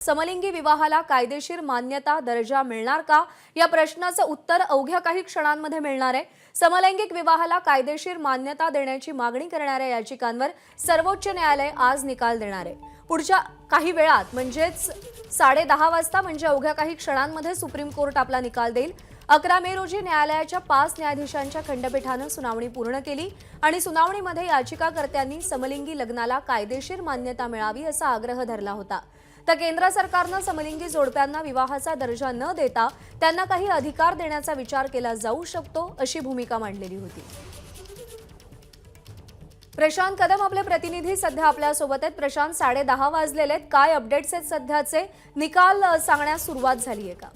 समलिंगी विवाहाला कायदेशीर मान्यता दर्जा मिळणार का या प्रश्नाचं उत्तर अवघ्या काही क्षणांमध्ये मिळणार आहे। समलैंगिक विवाहाला कायदेशीर मान्यता देण्याची मागणी करणाऱ्या याचिकांवर सर्वोच्च न्यायालय आज निकाल देणार आहे। पुढच्या काही वेळात म्हणजेच 10:30 वाजता म्हणजे अवघ्या काही क्षणांमध्ये सुप्रीम कोर्ट आपला निकाल देईल। 11 मे रोजी न्यायालयाच्या 5 न्यायाधीशांच्या खंडपीठानं सुनावणी पूर्ण केली आणि सुनावणीमध्ये याचिकाकर्त्यांनी समलिंगी लग्नाला कायदेशीर मान्यता मिळावी असा आग्रह धरला होता। तर केंद्र सरकारनं समलिंगी जोडप्यांना विवाहाचा दर्जा न देता त्यांना काही अधिकार देण्याचा विचार केला जाऊ शकतो अशी भूमिका मांडलेली होती। प्रशांत कदम आपले प्रतिनिधी सध्या आपल्या सोबत आहेत। प्रशांत, 10:30 वाजलेले आहेत, काय अपडेट्स आहेत सध्याचे? निकाल सांगण्यास सुरुवात झाली आहे का?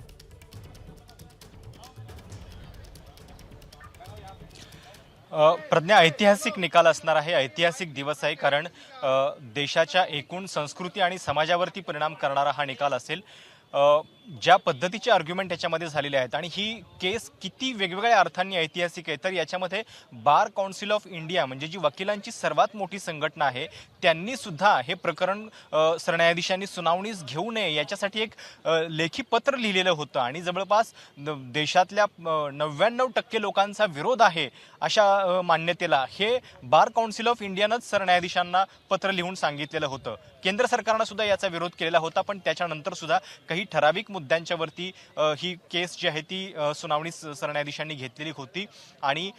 प्रज्ञा, ऐतिहासिक निकाल असणार आहे। ऐतिहासिक दिवस आहे, कारण देशाच्या एकूण संस्कृती आणि समाजावरती परिणाम करणारा हा निकाल असेल। ज्या पद्धतीचे आर्ग्युमेंट याच्यामध्ये झालेले आहेत आणि ही केस किती वेगवेगळ्या अर्थांनी ऐतिहासिक आहे, तर याच्यामध्ये बार काउन्सिल ऑफ इंडिया म्हणजे जी वकिलांची सर्वात मोठी संघटना आहे त्यांनी सुद्धा हे प्रकरण सरन्यायाधीशांनी सुनावणीस घेऊ नये याच्यासाठी एक लेखी पत्र लिहिलेलं होतं आणि जवळपास देशातल्या 99% लोकांचा विरोध आहे अशा मान्यतेला हे बार काउन्सिल ऑफ इंडियानंच सरन्यायाधीशांना पत्र लिहून सांगितलेलं होतं। केंद्र सरकारनं सुद्धा याचा विरोध केलेला होता, पण त्याच्यानंतर सुद्धा काही ठराविक मुद्द्यांच्यावरती ही केस जी आहे ती सुनावणी सरन्यायाधीशांनी घेतलेली होती आणि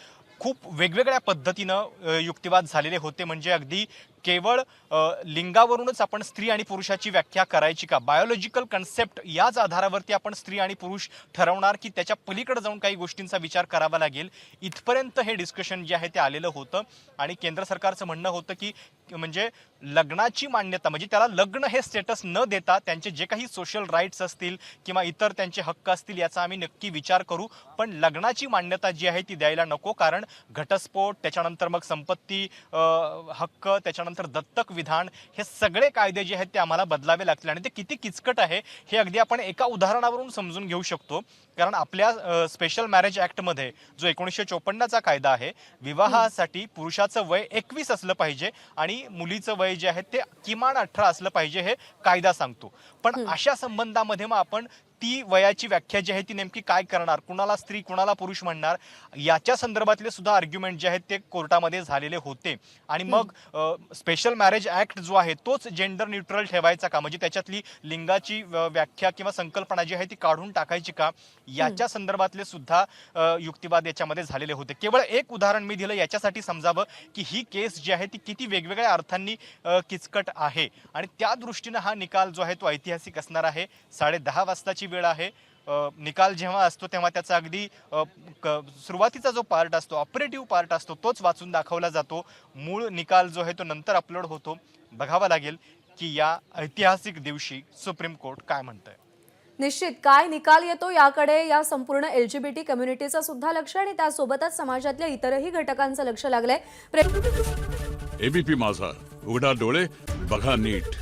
खूप वेगवेगळ्या पद्धतीनं युक्तिवाद झालेले होते। म्हणजे अगदी केवळ लिंगावरूनच आपण स्त्री आणि पुरुषाची व्याख्या करायची का, बायोलॉजिकल कन्सेप्ट याच आधारावरती आपण स्त्री आणि पुरुष ठरवणार की त्याच्या पलीकडे जाऊन काही गोष्टींचा विचार करावा लागेल, इथपर्यंत हे डिस्कशन जे आहे ते आलेलं होतं। आणि केंद्र सरकारचं म्हणणं होतं की म्हणजे लग्नाची मान्यता म्हणजे त्याला लग्न हे स्टेटस न देता त्यांचे जे काही सोशल राईट्स असतील किंवा इतर त्यांचे हक्क असतील याचा आम्ही नक्की विचार करू, पण लग्नाची मान्यता जी आहे ती द्यायला नको, कारण घटस्फोट, त्याच्यानंतर मग संपत्ती हक्क, त्याच्यानंतर दत्तक विधान, हे सगळे कायदे जे आहेत ते आम्हाला बदलावे लागतील। आणि ते किती किचकट आहे हे अगदी आपण एका उदाहरणावरून समजून घेऊ शकतो, कारण आपल्या स्पेशल मॅरेज ॲक्टमध्ये जो 1954चा कायदा आहे, विवाहासाठी पुरुषाचं वय 21 असलं पाहिजे आणि मुलीचं वय जे आहे ते किमान 18 असलं पाहिजे हे कायदा सांगतो। पण अशा संबंधामध्ये मग आपण ती वयाची व्याख्या जी आहे ती नेमकी काय करणार, कुणाला स्त्री कुणाला पुरुष म्हणणार, याच्या संदर्भातले सुद्धा आर्ग्युमेंट जे आहेत ते कोर्टामध्ये झालेले होते। आणि मग स्पेशल मॅरेज ॲक्ट जो आहे तोच जेंडर न्यूट्रल ठेवायचा का, म्हणजे त्याच्यातली लिंगाची व्याख्या किंवा संकल्पना जी आहे ती काढून टाकायची का, याच्या संदर्भातले सुद्धा युक्तिवाद याच्यामध्ये झालेले होते। केवळ एक उदाहरण मी दिलं याच्यासाठी समजावं की ही केस जी आहे ती किती वेगवेगळ्या अर्थांनी किचकट आहे आणि त्या दृष्टीनं हा निकाल जो आहे तो ऐतिहासिक असणार आहे। 10:30 वाजताची वेळ आहे। निकाल जेव्हा असतो तेव्हा त्याचा अगदी सुरुवातीचा जो पार्ट असतो, ऑपरेटिव्ह पार्ट असतो, तोच वाचून दाखवला जातो। मूळ निकाल जो आहे तो नंतर अपलोड होतो। बघावं लागेल की या ऐतिहासिक दिवशी सुप्रीम कोर्ट काय म्हणतंय। निश्चित काय निकाल येतो याकडे या संपूर्ण LGBT कम्युनिटीचं सुद्धा लक्ष आणि त्यासोबतच समाजातल्या इतरही घटकांचं लक्ष लागलंय। एबीपी माझा, उघडा डोळे बघा नीट।